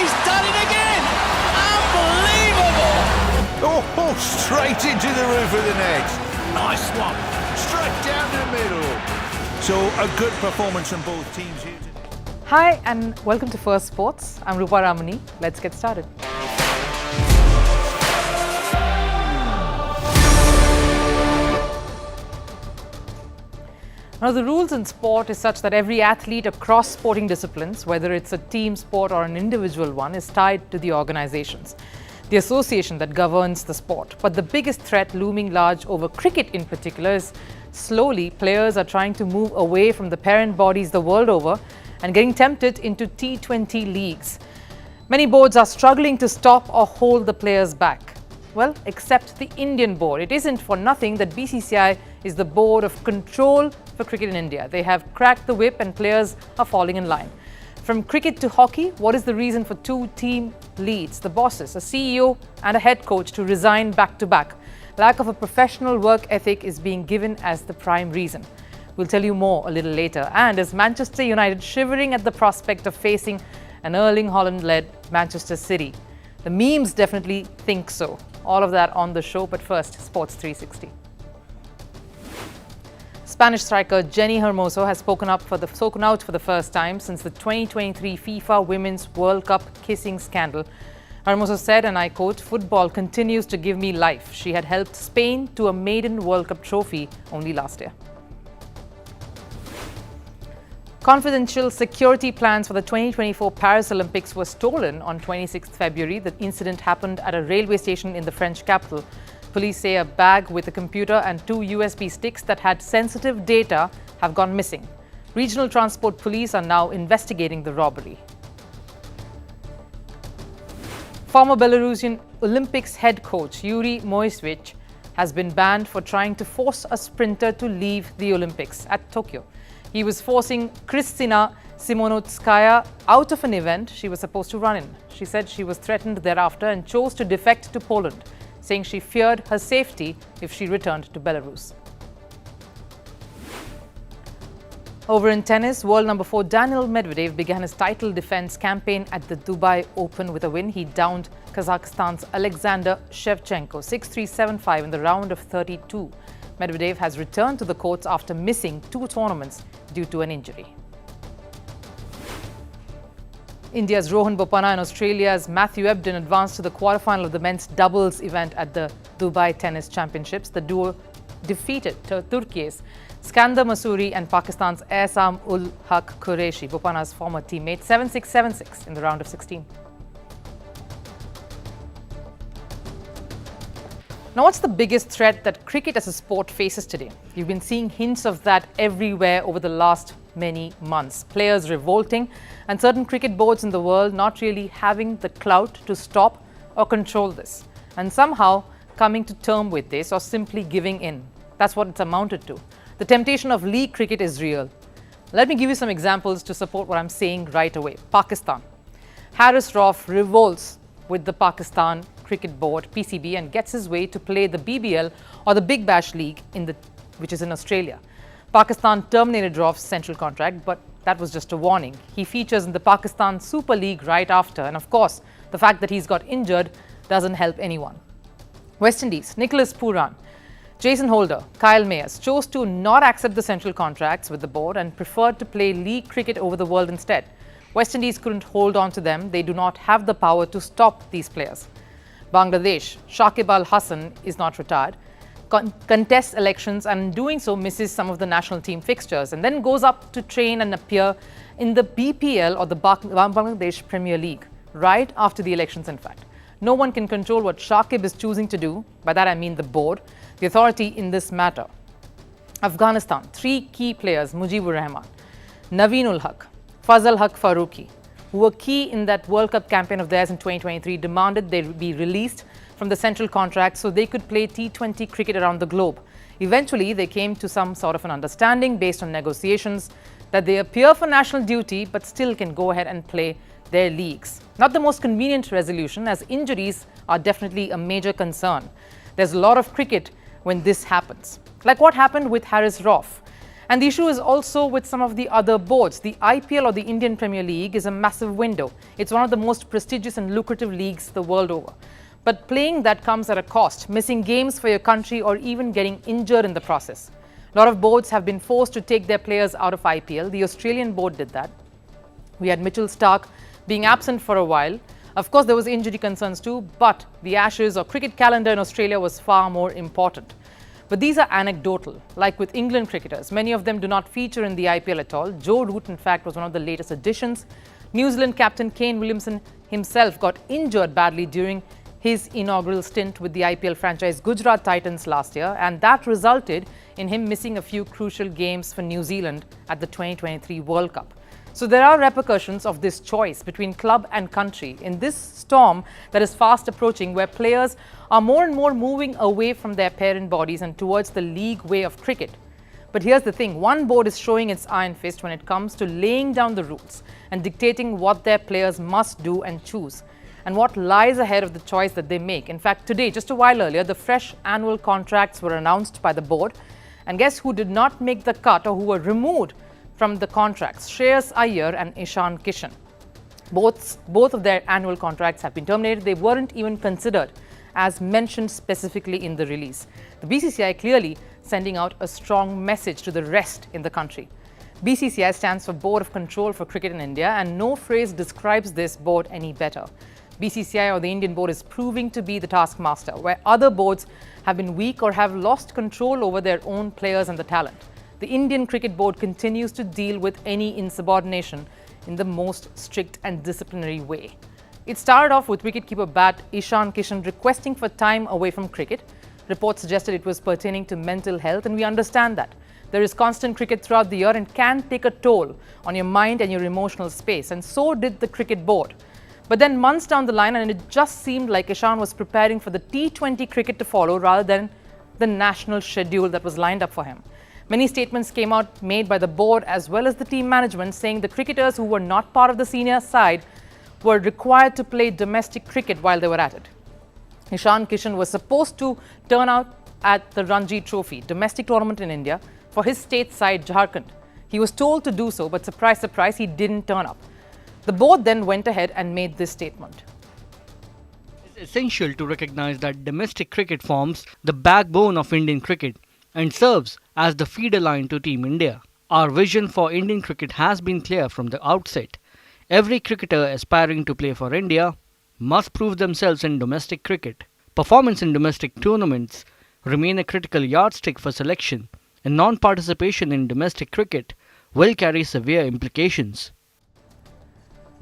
He's done it again! Unbelievable! Oh, straight into the roof of the net. Nice one. Straight down the middle. So a good performance from both teams here today. Hi and welcome to Firstpost. I'm Rupha Ramani. Let's get started. Now, the rules in sport is such that every athlete across sporting disciplines, whether it's a team sport or an individual one, is tied to the organizations, the association that governs the sport. But the biggest threat looming large over cricket in particular is slowly players are trying to move away from the parent bodies the world over and getting tempted into T20 leagues. Many boards are struggling to stop or hold the players back. Well, except the Indian board. It isn't for nothing that BCCI is the board of control for cricket in India. They have cracked the whip and players are falling in line. From cricket to hockey, what is the reason for two team leads, the bosses, a CEO and a head coach to resign back to back? Lack of a professional work ethic is being given as the prime reason. We'll tell you more a little later. And is Manchester United shivering at the prospect of facing an Erling Haaland-led Manchester City? The memes definitely think so. All of that on the show, but first, Sports 360. Spanish striker Jenny Hermoso has spoken out for the first time since the 2023 FIFA Women's World Cup kissing scandal. Hermoso said, and I quote, "Football continues to give me life." She had helped Spain to a maiden World Cup trophy only last year. Confidential security plans for the 2024 Paris Olympics were stolen on 26th February. The incident happened at a railway station in the French capital. Police say a bag with a computer and 2 USB sticks that had sensitive data have gone missing. Regional Transport Police are now investigating the robbery. Former Belarusian Olympics head coach Yuri Moisevich has been banned for trying to force a sprinter to leave the Olympics at Tokyo. He was forcing Kristina Simonotskaya out of an event she was supposed to run in. She said she was threatened thereafter and chose to defect to Poland, saying she feared her safety if she returned to Belarus. Over in tennis, world number 4 Daniil Medvedev began his title defense campaign at the Dubai Open with a win. He downed Kazakhstan's Alexander Shevchenko 6-3, 7-5 in the round of 32. Medvedev has returned to the courts after missing 2 tournaments due to an injury. India's Rohan Bopanna and Australia's Matthew Ebden advanced to the quarterfinal of the men's doubles event at the Dubai Tennis Championships. The duo defeated Turkey's Skander Masuri and Pakistan's Ehsam ul Haq Qureshi, Bopanna's former teammate, 7-6, 7-6 in the round of 16. Now, what's the biggest threat that cricket as a sport faces today? You've been seeing hints of that everywhere over the last many months. Players revolting and certain cricket boards in the world not really having the clout to stop or control this, and somehow coming to terms with this or simply giving in. That's what it's amounted to. The temptation of league cricket is real. Let me give you some examples to support what I'm saying right away. Pakistan. Haris Rauf revolts with the Pakistan Cricket Board, PCB, and gets his way to play the BBL or the Big Bash League, which is in Australia. Pakistan terminated Rauf's central contract, but that was just a warning. He features in the Pakistan Super League right after, and of course, the fact that he's got injured doesn't help anyone. West Indies, Nicholas Pooran, Jason Holder, Kyle Mayers chose to not accept the central contracts with the board and preferred to play league cricket over the world instead. West Indies couldn't hold on to them. They do not have the power to stop these players. Bangladesh, Shakib Al Hassan is not retired, contests elections and in doing so misses some of the national team fixtures and then goes up to train and appear in the BPL or the Bangladesh Premier League right after the elections, in fact. No one can control what Shakib is choosing to do. By that I mean the board, the authority in this matter. Afghanistan, 3 key players, Mujibur Rahman, Naveen ul Haq, Fazal Haq Farooqi, who were key in that World Cup campaign of theirs in 2023, demanded they be released from the central contract so they could play T20 cricket around the globe. Eventually, they came to some sort of an understanding based on negotiations that they appear for national duty but still can go ahead and play their leagues. Not the most convenient resolution, as injuries are definitely a major concern. There's a lot of cricket when this happens, like what happened with Haris Rauf. And the issue is also with some of the other boards. The IPL or the Indian Premier League is a massive window. It's one of the most prestigious and lucrative leagues the world over. But playing that comes at a cost, missing games for your country or even getting injured in the process. A lot of boards have been forced to take their players out of IPL. The Australian board did that. We had Mitchell Starc being absent for a while. Of course, there was injury concerns too, but the Ashes or cricket calendar in Australia was far more important. But these are anecdotal. Like with England cricketers, many of them do not feature in the IPL at all. Joe Root, in fact, was one of the latest additions. New Zealand captain Kane Williamson himself got injured badly during his inaugural stint with the IPL franchise Gujarat Titans last year, and that resulted in him missing a few crucial games for New Zealand at the 2023 World Cup. So there are repercussions of this choice between club and country in this storm that is fast approaching, where players are more and more moving away from their parent bodies and towards the league way of cricket. But here's the thing, one board is showing its iron fist when it comes to laying down the rules and dictating what their players must do and choose, and what lies ahead of the choice that they make. In fact, today, just a while earlier, the fresh annual contracts were announced by the board. And guess who did not make the cut or who were removed from the contracts? Shreyas Iyer and Ishan Kishan. Both of their annual contracts have been terminated. They weren't even considered as mentioned specifically in the release. The BCCI clearly sending out a strong message to the rest in the country. BCCI stands for Board of Control for Cricket in India, and no phrase describes this board any better. BCCI or the Indian board is proving to be the taskmaster, where other boards have been weak or have lost control over their own players and the talent. The Indian Cricket Board continues to deal with any insubordination in the most strict and disciplinary way. It started off with wicketkeeper bat Ishan Kishan requesting for time away from cricket. Reports suggested it was pertaining to mental health, and we understand that. There is constant cricket throughout the year and can take a toll on your mind and your emotional space, and so did the Cricket Board. But then months down the line, and it just seemed like Ishan was preparing for the T20 cricket to follow rather than the national schedule that was lined up for him. Many statements came out made by the board as well as the team management saying the cricketers who were not part of the senior side were required to play domestic cricket while they were at it. Ishan Kishan was supposed to turn out at the Ranji Trophy, domestic tournament in India, for his state side Jharkhand. He was told to do so, but surprise, surprise, he didn't turn up. The board then went ahead and made this statement. It's essential to recognize that domestic cricket forms the backbone of Indian cricket and serves as the feeder line to Team India. Our vision for Indian cricket has been clear from the outset. Every cricketer aspiring to play for India must prove themselves in domestic cricket. Performance in domestic tournaments remain a critical yardstick for selection, and non-participation in domestic cricket will carry severe implications.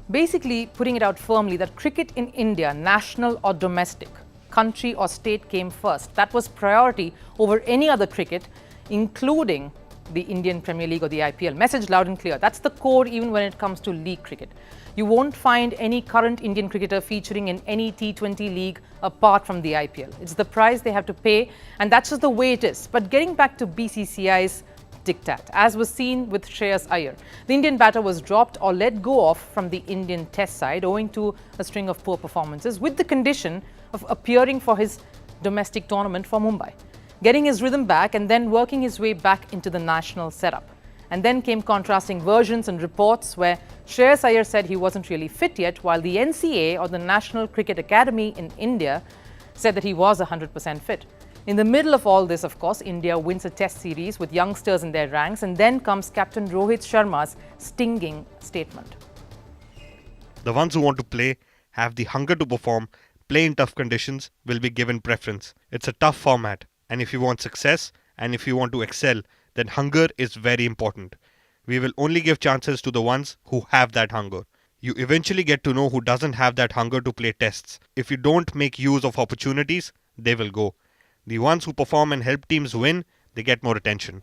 Basically, putting it out firmly that cricket in India, national or domestic, country or state, came first. That was priority over any other cricket, including the Indian Premier League or the IPL. Message loud and clear. That's the core even when it comes to league cricket. You won't find any current Indian cricketer featuring in any T20 league apart from the IPL. It's the price they have to pay, and that's just the way it is. But getting back to BCCI's diktat, as was seen with Shreyas Iyer, the Indian batter was dropped or let go of from the Indian test side owing to a string of poor performances, with the condition of appearing for his domestic tournament for Mumbai, getting his rhythm back and then working his way back into the national setup. And then came contrasting versions and reports where Shreyas Iyer said he wasn't really fit yet, while the NCA or the National Cricket Academy in India said that he was 100% fit. In the middle of all this, of course, India wins a test series with youngsters in their ranks, and then comes Captain Rohit Sharma's stinging statement. The ones who want to play, have the hunger to perform, play in tough conditions, will be given preference. It's a tough format, and if you want success and if you want to excel, then hunger is very important. We will only give chances to the ones who have that hunger. You eventually get to know who doesn't have that hunger to play tests. If you don't make use of opportunities, they will go. The ones who perform and help teams win, they get more attention.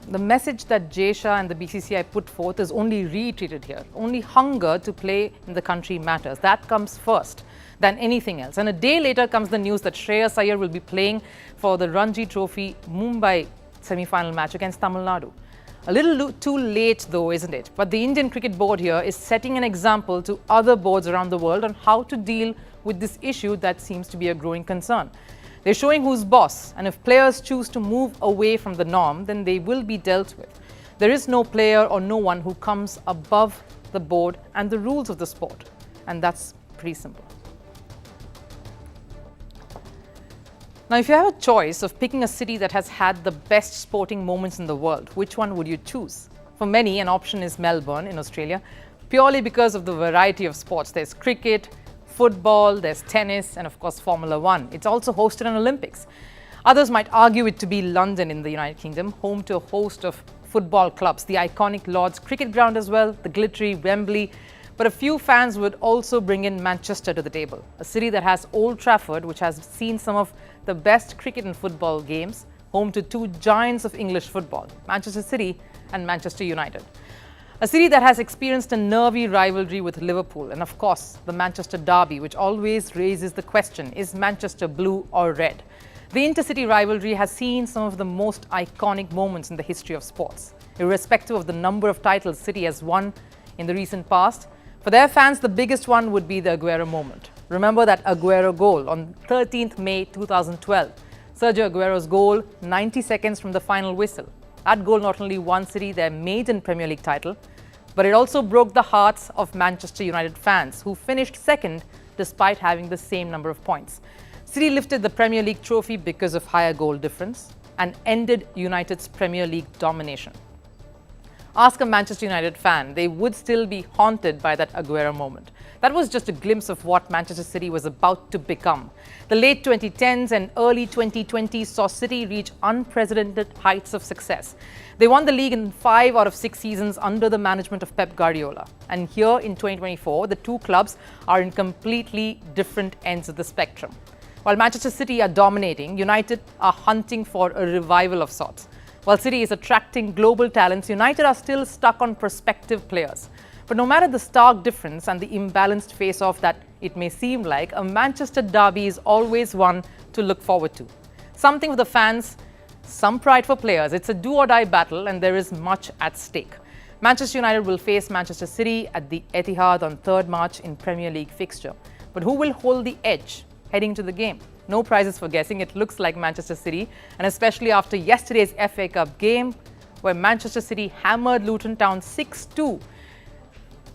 The message that Jay Shah and the BCCI put forth is only reiterated here. Only hunger to play in the country matters. That comes first than anything else. And a day later comes the news that Shreyas Iyer will be playing for the Ranji Trophy Mumbai semi-final match against Tamil Nadu. A little too late though, isn't it? But the Indian Cricket Board here is setting an example to other boards around the world on how to deal with this issue that seems to be a growing concern. They're showing who's boss, and if players choose to move away from the norm, then they will be dealt with. There is no player or no one who comes above the board and the rules of the sport, and that's pretty simple. Now, if you have a choice of picking a city that has had the best sporting moments in the world, which one would you choose? For many, an option is Melbourne in Australia, purely because of the variety of sports. There's cricket, football, there's tennis, and of course Formula One. It's also hosted an Olympics. Others might argue it to be London in the United Kingdom, home to a host of football clubs, the iconic Lord's cricket ground as well, the glittery Wembley. But a few fans would also bring in Manchester to the table, a city that has Old Trafford, which has seen some of the best cricket and football games, home to two giants of English football, Manchester City and Manchester United. A city that has experienced a nervy rivalry with Liverpool, and of course the Manchester derby, which always raises the question, is Manchester blue or red? The intercity rivalry has seen some of the most iconic moments in the history of sports. Irrespective of the number of titles City has won in the recent past, for their fans the biggest one would be the Aguero moment. Remember that Aguero goal on 13th May 2012. Sergio Aguero's goal 90 seconds from the final whistle. That goal not only won City their maiden Premier League title, but it also broke the hearts of Manchester United fans, who finished second despite having the same number of points. City lifted the Premier League trophy because of higher goal difference and ended United's Premier League domination. Ask a Manchester United fan, they would still be haunted by that Aguero moment. That was just a glimpse of what Manchester City was about to become. The late 2010s and early 2020s saw City reach unprecedented heights of success. They won the league in 5 out of 6 seasons under the management of Pep Guardiola. And here in 2024, the two clubs are in completely different ends of the spectrum. While Manchester City are dominating, United are hunting for a revival of sorts. While City is attracting global talents, United are still stuck on prospective players. But no matter the stark difference and the imbalanced face-off that it may seem like, a Manchester derby is always one to look forward to. Something for the fans, some pride for players. It's a do-or-die battle and there is much at stake. Manchester United will face Manchester City at the Etihad on 3rd March in Premier League fixture. But who will hold the edge heading to the game? No prizes for guessing. It looks like Manchester City, and especially after yesterday's FA Cup game where Manchester City hammered Luton Town 6-2.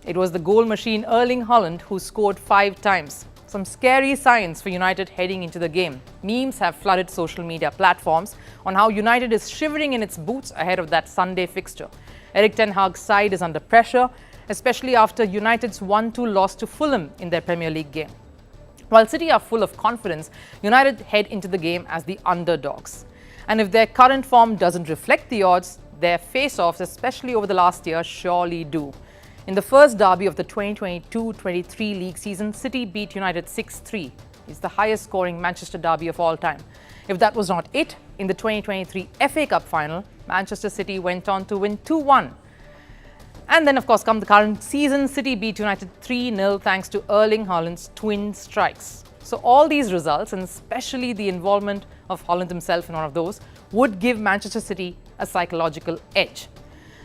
It was the goal machine Erling Haaland who scored 5 times. Some scary signs for United heading into the game. Memes have flooded social media platforms on how United is shivering in its boots ahead of that Sunday fixture. Erik ten Hag's side is under pressure, especially after United's 1-2 loss to Fulham in their Premier League game. While City are full of confidence, United head into the game as the underdogs. And if their current form doesn't reflect the odds, their face-offs, especially over the last year, surely do. In the first derby of the 2022-23 league season, City beat United 6-3. It's the highest scoring Manchester derby of all time. If that was not it, in the 2023 FA Cup final, Manchester City went on to win 2-1. And then, of course, come the current season, City beat United 3-0 thanks to Erling Haaland's twin strikes. So all these results, and especially the involvement of Haaland himself in one of those, would give Manchester City a psychological edge.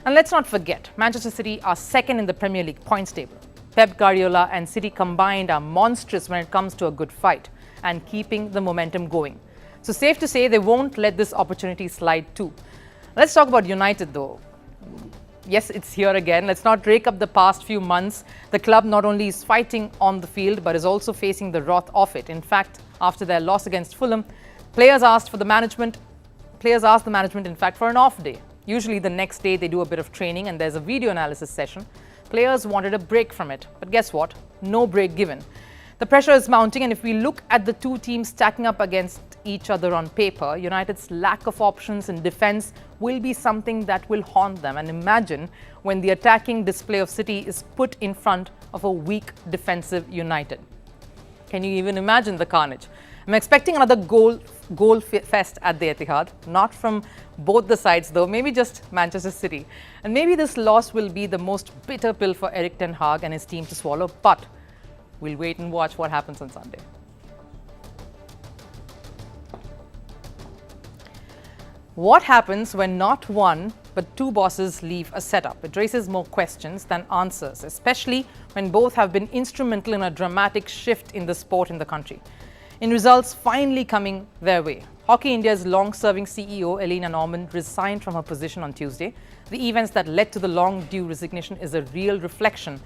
And let's not forget, Manchester City are second in the Premier League points table. Pep Guardiola and City combined are monstrous when it comes to a good fight and keeping the momentum going. So safe to say they won't let this opportunity slide too. Let's talk about United though. Yes, it's here again. Let's not rake up the past few months. The club not only is fighting on the field, but is also facing the wrath of it. In fact, after their loss against Fulham, players asked the management, in fact, for an off day. Usually the next day they do a bit of training and there's a video analysis session. Players wanted a break from it. But guess what? No break given. The pressure is mounting, and if we look at the two teams stacking up against each other on paper, United's lack of options in defence will be something that will haunt them. And imagine when the attacking display of City is put in front of a weak defensive United. Can you even imagine the carnage? I'm expecting another goal fest at the Etihad, not from both the sides though, maybe just Manchester City. And maybe this loss will be the most bitter pill for Erik ten Hag and his team to swallow, but we'll wait and watch what happens on Sunday. What happens when not one but two bosses leave a setup? It raises more questions than answers, especially when both have been instrumental in a dramatic shift in the sport in the country. in results finally coming their way. Hockey India's long-serving CEO Elena Norman resigned from her position on Tuesday. The events that led to the long-due resignation is a real reflection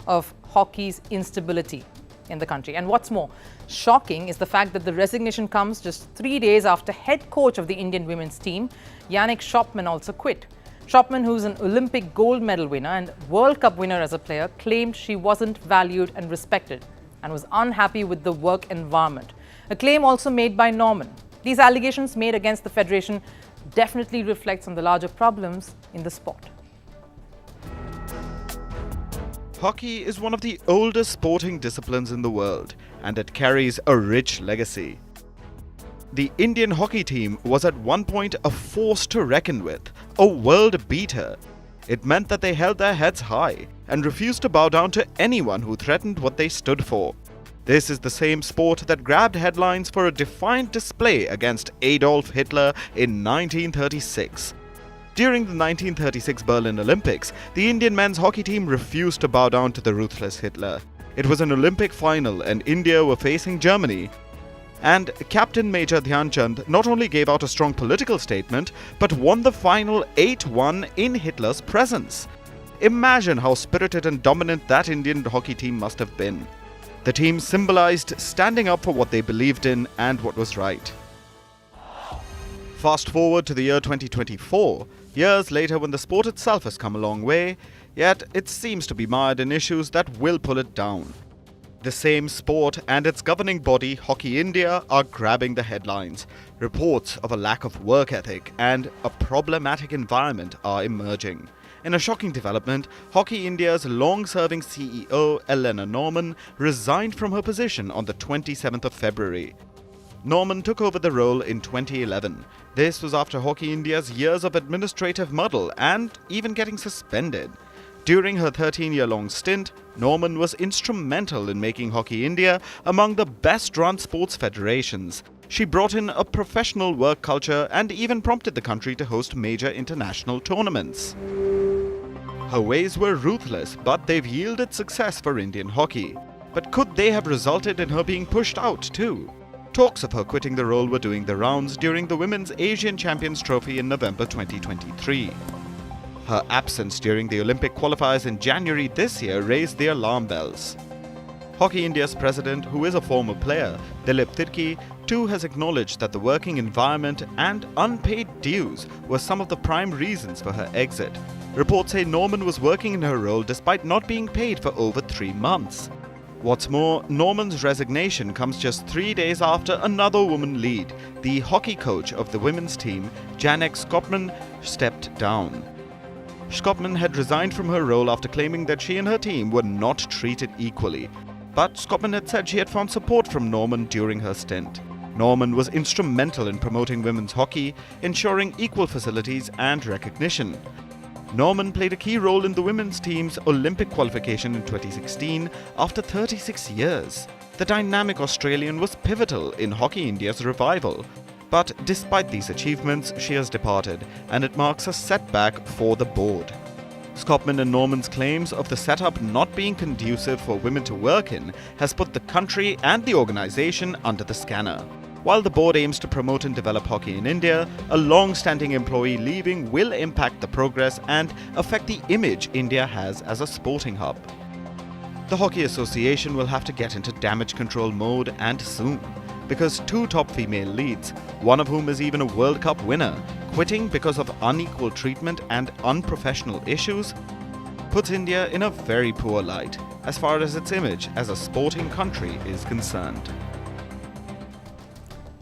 of hockey's instability in the country. And what's more, shocking is the fact that the resignation comes just 3 days after head coach of the Indian women's team, Janneke Schopman, also quit. Schopman, who's an Olympic gold medal winner and World Cup winner as a player, claimed she wasn't valued and respected and was unhappy with the work environment. A claim also made by Norman. These allegations made against the federation definitely reflects on the larger problems in the sport. Hockey is one of the oldest sporting disciplines in the world, and it carries a rich legacy. The Indian hockey team was at one point a force to reckon with, a world beater. It meant that they held their heads high and refused to bow down to anyone who threatened what they stood for. This is the same sport that grabbed headlines for a defiant display against Adolf Hitler in 1936. During the 1936 Berlin Olympics, the Indian men's hockey team refused to bow down to the ruthless Hitler. It was an Olympic final and India were facing Germany. And Captain Major Dhyan Chand not only gave out a strong political statement, but won the final 8-1 in Hitler's presence. Imagine how spirited and dominant that Indian hockey team must have been. The team symbolized standing up for what they believed in and what was right. Fast forward to the year 2024, years later when the sport itself has come a long way, yet it seems to be mired in issues that will pull it down. The same sport and its governing body, Hockey India, are grabbing the headlines. Reports of a lack of work ethic and a problematic environment are emerging. In a shocking development, Hockey India's long-serving CEO Elena Norman resigned from her position on the 27th of February. Norman took over the role in 2011. This was after Hockey India's years of administrative muddle and even getting suspended. During her 13-year-long stint, Norman was instrumental in making Hockey India among the best-run sports federations. She brought in a professional work culture and even prompted the country to host major international tournaments. Her ways were ruthless, but they've yielded success for Indian hockey. But could they have resulted in her being pushed out too? Talks of her quitting the role were doing the rounds during the Women's Asian Champions Trophy in November 2023. Her absence during the Olympic qualifiers in January this year raised the alarm bells. Hockey India's president, who is a former player, Dilip Tirkey, too has acknowledged that the working environment and unpaid dues were some of the prime reasons for her exit. Reports say Norman was working in her role despite not being paid for over 3 months. What's more, Norman's resignation comes just 3 days after another woman lead, the hockey coach of the women's team, Janneke Schopman, stepped down. Schopman had resigned from her role after claiming that she and her team were not treated equally. But Schopman had said she had found support from Norman during her stint. Norman was instrumental in promoting women's hockey, ensuring equal facilities and recognition. Norman played a key role in the women's team's Olympic qualification in 2016 after 36 years. The dynamic Australian was pivotal in Hockey India's revival. But despite these achievements, she has departed, and it marks a setback for the board. Schopman and Norman's claims of the setup not being conducive for women to work in has put the country and the organisation under the scanner. While the board aims to promote and develop hockey in India, a long-standing employee leaving will impact the progress and affect the image India has as a sporting hub. The Hockey Association will have to get into damage control mode and soon, because 2 top female leads, one of whom is even a World Cup winner, quitting because of unequal treatment and unprofessional issues, puts India in a very poor light as far as its image as a sporting country is concerned.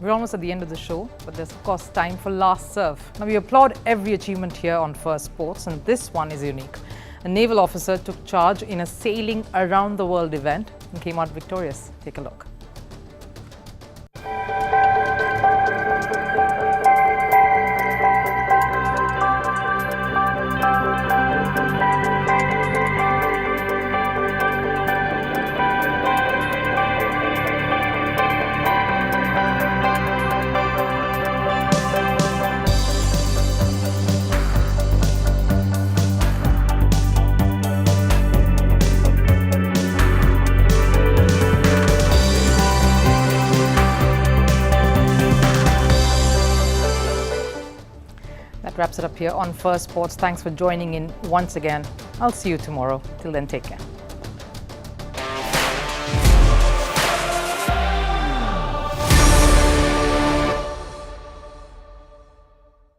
We're almost at the end of the show, but there's of course time for Last Serve. Now we applaud every achievement here on Firstpost, and this one is unique. A naval officer took charge in a sailing around the world event and came out victorious. Take a look. That wraps it up here on Firstpost. Thanks for joining in once again. I'll see you tomorrow. Till then, take care.